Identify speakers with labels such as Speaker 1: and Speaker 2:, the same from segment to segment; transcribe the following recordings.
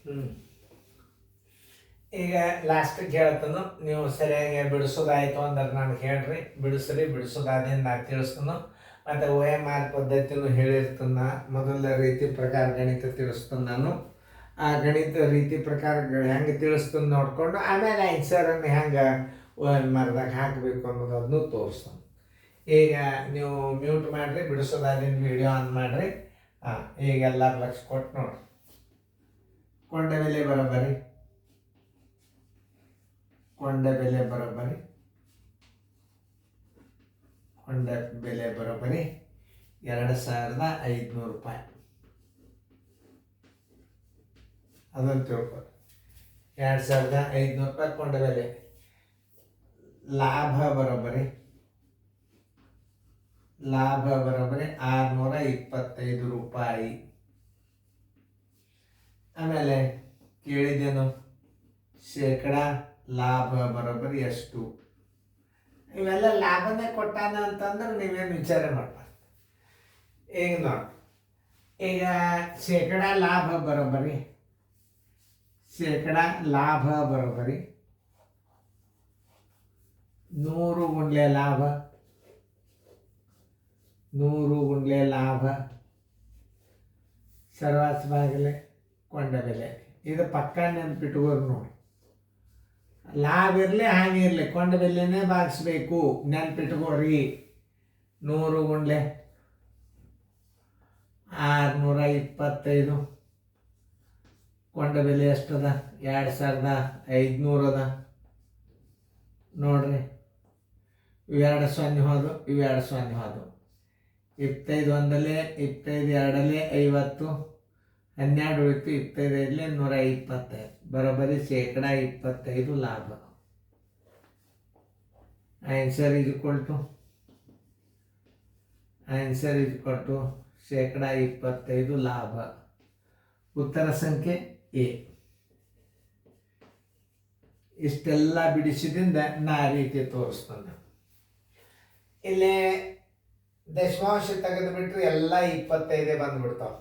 Speaker 1: ಹ್ಞೂ ಈಗ ಲಾಸ್ಟಿಗೆ ಹೇಳ್ತಾನು, ನೀವು ಸರಿಯಾಗಿ ಬಿಡಿಸೋದಾಯ್ತು ಅಂದ್ರೆ ನನಗೆ ಹೇಳ್ರಿ, ಬಿಡಿಸ್ರಿ. ಬಿಡಿಸೋದಾದಿಂದ ನಾನು ತಿಳಿಸ್ತಾನು. ಮತ್ತು OMR ಪದ್ಧತಿನೂ ಹೇಳಿರ್ತಾನ. ಮೊದಲ ರೀತಿ ಪ್ರಕಾರ ಗಣಿತ ತಿಳಿಸ್ತಾನೆ ನಾನು. ಆ ಗಣಿತ ರೀತಿ ಪ್ರಕಾರ ಹೆಂಗೆ ತಿಳಿಸ್ತಾನೆ ನೋಡಿಕೊಂಡು ಆಮೇಲೆ ಆನ್ಸರನ್ನು ಹೆಂಗೆ OMRದಾಗ ಹಾಕಬೇಕು ಅನ್ನೋದು ಅದನ್ನು ತೋರಿಸ್ತಾನೆ. ಈಗ ನೀವು ಮ್ಯೂಟ್ ಮಾಡಿರಿ, ಬಿಡಿಸೋದಾದಿಂದ ವಿಡಿಯೋ ಆನ್ ಮಾಡಿರಿ. ಹಾಂ, ಈಗ ಎಲ್ಲರೂ ಲಕ್ಷ ಕೊಟ್ಟು ನೋಡಿರಿ. ಕೊಂಡ ಬೆಲೆ ಬರೋಬ್ಬರಿ, ಕೊಂಡ ಬೆಲೆ ಬರೋಬ್ಬರಿ, ಕೊಂಡ ಬೆಲೆ ಬರೋಬ್ಬರಿ 2500 ರೂಪಾಯಿ. ಅದನ್ನು ತಿಳ್ಕೊರಿ. 2500 ರೂಪಾಯಿ ಕೊಂಡ ಬೆಲೆ. ಲಾಭ ಬರೋಬ್ಬರಿ, ಲಾಭ ಬರೋಬ್ಬರಿ 625 ರೂಪಾಯಿ. ಆಮೇಲೆ ಕೇಳಿದ್ದೇನು, ಶೇಕಡ ಲಾಭ ಬರೋಬ್ಬರಿ ಎಷ್ಟು? ಇವೆಲ್ಲ ಲಾಭನೇ ಕೊಟ್ಟಾನ ಅಂತಂದ್ರೆ ನೀವೇನು ವಿಚಾರ ಮಾಡ್ಬಾರ್ದು. ಈಗ ನೋಡಿ, ಈಗ ಶೇಕಡ ಲಾಭ ಬರೋಬ್ಬರಿ, ಶೇಕಡ ಲಾಭ ಬರೋಬ್ಬರಿ 100 ಗುಂಡ್ಲೆ ಲಾಭ, 100 ಗುಂಡ್ಲೆ ಲಾಭ ಸರ್ವಾಸ ಬಾಗಿಲೆ ಕೊಂಡ ಬೆಲೆ. ಇದು ಪಕ್ಕ ನೆನ್ಪಿಟ್ಕೋರು ನೋಡಿ. ಲಾಭ ಇರಲಿ ಹಾಗೆ ಇರಲಿ, ಕೊಂಡ ಬೆಲೆನೇ ಬಾಗಿಸ್ಬೇಕು, ನೆನ್ಪಿಟ್ಕೋರಿ. 100 ಗುಂಡ್ಲೆ 625. ಕೊಂಡ ಬೆಲೆ ಎಷ್ಟದ? 2500 ಅದ ನೋಡ್ರಿ. ಇವೆರಡು 0 ಹೋದು, ಇವೆರಡು 0 ಹೋದು. 25 ಒಂದಲೇ, 25 ಎರಡಲೇ 50, 12 ಉಳಿತು. 25 ಐದಲೇ 125. ಬರೋಬ್ಬರಿ ಶೇಕಡ 25 ಲಾಭ. ಆನ್ಸರ್ ಈಸ್ ಈಕ್ವಲ್ ಟು ಶೇಕಡ 25 ಲಾಭ. ಉತ್ತರ ಸಂಖ್ಯೆ ಎ. ಇಷ್ಟೆಲ್ಲ ಬಿಡಿಸಿದಿಂದ ನಾ ರೀತಿ ತೋರಿಸ್ತಾನೆ. ಇಲ್ಲಿ ದಶಮಾಂಶ ತೆಗೆದು ಬಿಟ್ರೆ ಎಲ್ಲ 25 ಬಂದ್ಬಿಡ್ತಾವೆ.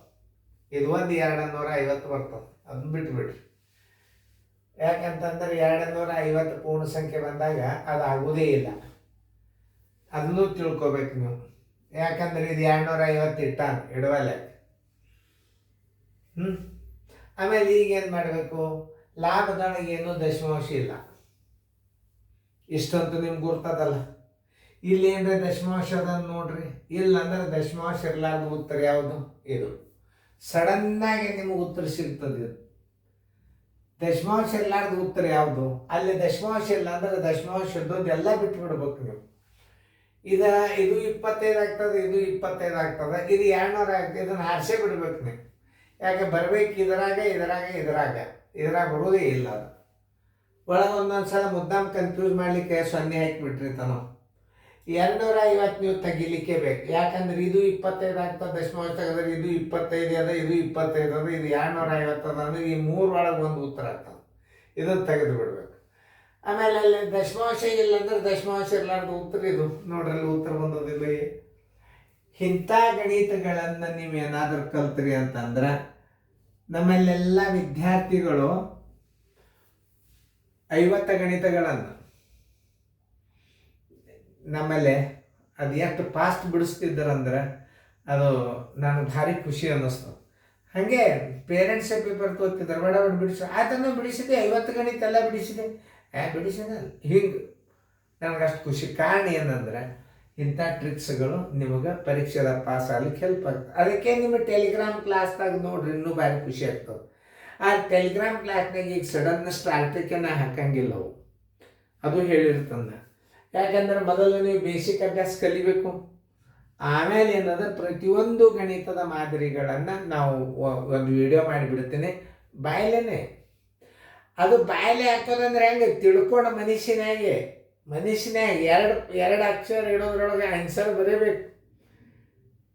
Speaker 1: ಇದು ಒಂದು 250 ಬರ್ತದೆ, ಅದನ್ನ ಬಿಟ್ಬಿಡ್ರಿ. ಯಾಕಂತಂದ್ರೆ 250 ಪೂರ್ಣ ಸಂಖ್ಯೆ ಬಂದಾಗ ಅದು ಆಗುವುದೇ ಇಲ್ಲ. ಅದನ್ನು ತಿಳ್ಕೊಬೇಕು ನೀವು. ಯಾಕಂದ್ರೆ ಇದು 250 ಇಟ್ಟಾನ ಇಡವಲ್ಲ. ಆಮೇಲೆ ಈಗೇನು ಮಾಡಬೇಕು, ಲಾಭದೊಳಗೇನು ದಶಮಾಂಶ ಇಲ್ಲ, ಇಷ್ಟಂತೂ ನಿಮ್ಗೆ ಗುರ್ತದಲ್ಲ. ಇಲ್ಲಿ ಏನರ ದಶಮಾಂಶ ಅದನ್ನು ನೋಡ್ರಿ. ಇಲ್ಲ ಅಂದ್ರೆ ದಶಮಾಂಶ ಇರಲಾರ್ದ ಉತ್ತರ ಯಾವುದು? ಇದು ಸಡನ್ನಾಗಿ ನಿಮಗೆ ಉತ್ತರ ಸಿಗ್ತದೆ. ಇದು ದಶಮಾಂಶ ಇರಲಾರ್ದ ಉತ್ತರ ಯಾವುದು? ಅಲ್ಲಿ ದಶಮಾಂಶ ಇಲ್ಲ ಅಂದ್ರೆ ದಶಮಾಂಶ ಇದ್ದದ್ದು ಎಲ್ಲ ಬಿಟ್ಟು ಬಿಡ್ಬೇಕು ನೀವು. ಇದು 25 ಆಗ್ತದೆ, ಇದು 25 ಆಗ್ತದೆ, ಇದು 200 ಆಗ್ತದೆ. ಇದನ್ನು ಹಾರಿಸೇ ಬಿಡ್ಬೇಕು ನೀವು. ಯಾಕೆ ಬರ್ಬೇಕು ಇದ್ರಾಗ ಬರೋದೇ ಇಲ್ಲ. ಅದು ಒಳಗೆ ಒಂದೊಂದು ಸಲ ಮುದ್ದಾಮ್ ಕನ್ಫ್ಯೂಸ್ ಮಾಡಲಿಕ್ಕೆ 0 ಹಾಕಿಬಿಟ್ರಿತಾನೋ. 250 ನೀವು ತೆಗಿಲಿಕ್ಕೆ ಬೇಕು. ಯಾಕಂದ್ರೆ ಇದು 25 ಆಗ್ತದೆ, ದಶಮಾಂಶ ತೆಗೆದ್ರೆ ಇದು 25 ಅದ, ಇದು 25 ಅದ, ಇದು 250 ಅದ ಅಂದ್ರೆ ಈ 3 ಒಳಗೆ ಒಂದು ಉತ್ತರ ಆಗ್ತದೆ. ಇದನ್ನು ತೆಗೆದು ಬಿಡ್ಬೇಕು. ಆಮೇಲೆ ಅಲ್ಲಿ ದಶಮಾಂಶ ಇಲ್ಲ ಅಂದ್ರೆ ದಶಮಾಂಶ ಇರಲಾರ್ದು ಉತ್ತರ ಇದು ನೋಡ್ರಲ್ಲಿ ಉತ್ತರ ಬಂದೋದಿಲ್ಲ. ಇಂಥ ಗಣಿತಗಳನ್ನು ನೀವು ಏನಾದರೂ ಕಲ್ತ್ರಿ ಅಂತಂದ್ರೆ ನಮ್ಮಲ್ಲೆಲ್ಲ ವಿದ್ಯಾರ್ಥಿಗಳು 50 ಗಣಿತಗಳನ್ನು ನಮ್ಮಲ್ಲಿ ಅದು ಎಷ್ಟು ಫಾಸ್ಟ್ ಬಿಡಿಸ್ತಿದ್ದಾರಂದ್ರೆ ಅದು ನನಗೆ ಭಾರಿ ಖುಷಿ ಅನ್ನಿಸ್ತು. ಹಾಗೆ ಪೇರೆಂಟ್ಸೇ ಪೇಪರ್ ತೋತಿದ್ದಾರೆ, ಬಡ ಬಿಡಿಸು ಅದನ್ನು ಬಿಡಿಸಿದೆ, 50 ಗಣಿತ ಎಲ್ಲ ಬಿಡಿಸಿದೆ, ಬಿಡಿಸಿದ ಹಿಂಗೆ ನನಗೆ ಅಷ್ಟು ಖುಷಿ. ಕಾರಣ ಏನಂದ್ರೆ ಇಂಥ ಟ್ರಿಕ್ಸ್ಗಳು ನಿಮಗೆ ಪರೀಕ್ಷೆದ ಪಾಸ್ ಆಗ್ಲಿಕ್ಕೆ ಹೆಲ್ಪ್ ಆಗ್ತದೆ. ಅದಕ್ಕೆ ನಿಮ್ಮ ಟೆಲಿಗ್ರಾಮ್ ಕ್ಲಾಸ್ದಾಗ ನೋಡ್ರಿ, ಇನ್ನೂ ಭಾರಿ ಖುಷಿ ಆಗ್ತದೆ. ಆ ಟೆಲಿಗ್ರಾಮ್ ಕ್ಲಾಸ್ನಾಗ ಈಗ ಸಡನ್ ಸ್ಟಾರ್ಟಿಗೆ ನಾ ಹಾಕಂಗಿಲ್ಲ, ಅದು ಹೇಳಿರ್ತಂದ. ಯಾಕಂದ್ರೆ ಮೊದಲು ನೀವು ಬೇಸಿಕ್ ಅಭ್ಯಾಸ ಕಲಿಬೇಕು. ಆಮೇಲೆ ಏನಂದ್ರೆ ಪ್ರತಿಯೊಂದು ಗಣಿತದ ಮಾದರಿಗಳನ್ನು ನಾವು ಒಂದು ವಿಡಿಯೋ ಮಾಡಿಬಿಡ್ತೀನಿ ಬಾಯಲೇನೆ. ಅದು ಬಾಯಲೆ ಹಾಕೋದಂದ್ರೆ ಹೆಂಗೆ ತಿಳ್ಕೊಂಡು ಮನುಷ್ಯನಾಗೆ ಎರಡು ಅಕ್ಷರ ಇಡೋದ್ರೊಳಗೆ ಆನ್ಸರ್ ಬರೀಬೇಕು.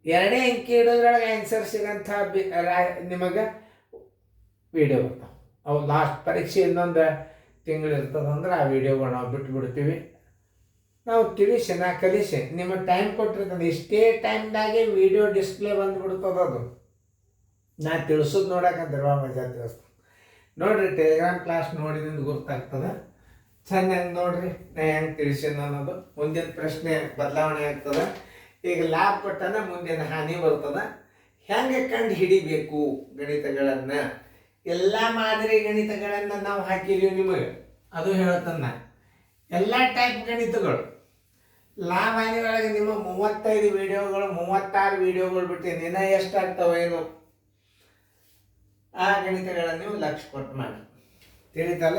Speaker 1: 2 ಅಂಕಿ ಇಡೋದ್ರೊಳಗೆ ಆನ್ಸರ್ ಸಿಗೋಂಥ ನಿಮಗೆ ವಿಡಿಯೋ ಬರ್ತಾವೆ. ಅವು ಲಾಸ್ಟ್ ಪರೀಕ್ಷೆ ಇನ್ನೊಂದು ತಿಂಗಳು ಇರ್ತದಂದ್ರೆ ಆ ವಿಡಿಯೋಗಳು ನಾವು ಬಿಟ್ಬಿಡ್ತೀವಿ. ನಾವು ತಿಳಿಸಿ, ನಾ ಕಲಿಸಿ, ನಿಮಗೆ ಟೈಮ್ ಕೊಟ್ಟಿರ್ತದೆ. ಇಷ್ಟೇ ಟೈಮ್ದಾಗೆ ವಿಡಿಯೋ ಡಿಸ್ಪ್ಲೇ ಬಂದುಬಿಡ್ತದೆ. ಅದು ನಾ ತಿಳಿಸೋದು ನೋಡೋಕಂತ ಮಜಾ ತಿಳಿಸ್ತೀನಿ. ನೋಡ್ರಿ ಟೆಲಿಗ್ರಾಮ್ ಕ್ಲಾಸ್ ನೋಡಿದಿಂದ ಗೊತ್ತಾಗ್ತದೆ. ಚೆನ್ನಾಗಿ ನೋಡ್ರಿ ನಾ ಹೆಂಗೆ ತಿಳಿಸಿನ ಅನ್ನೋದು. ಮುಂದಿನ ಪ್ರಶ್ನೆ ಬದಲಾವಣೆ ಆಗ್ತದೆ. ಈಗ ಲಾಭ ಕೊಟ್ಟನ ಮುಂದಿನ ಹಾನಿ ಬರ್ತದೆ. ಹೆಂಗೆ ಕಂಡು ಹಿಡಿಬೇಕು ಗಣಿತಗಳನ್ನು, ಎಲ್ಲ ಮಾದರಿ ಗಣಿತಗಳನ್ನು ನಾವು ಹಾಕಿದೀವಿ ನಿಮಗೆ, ಅದು ಹೇಳ್ತಾನೆ. ಎಲ್ಲ ಟೈಪ್ ಗಣಿತಗಳು ಲಾಭ ಹಾನಿ ಒಳಗೆ ನಿಮ್ಮ 35 ವಿಡಿಯೋಗಳು 36 ವಿಡಿಯೋಗಳು ಬಿಟ್ಟು ದಿನ ಎಷ್ಟಾಗ್ತವೇನು ಆ ಗಣಿತಗಳನ್ನು ನೀವು ಲಕ್ಷ್ಯ ಕೊಟ್ಟು ಮಾಡಿ. ತಿಳಿತಲ್ಲ.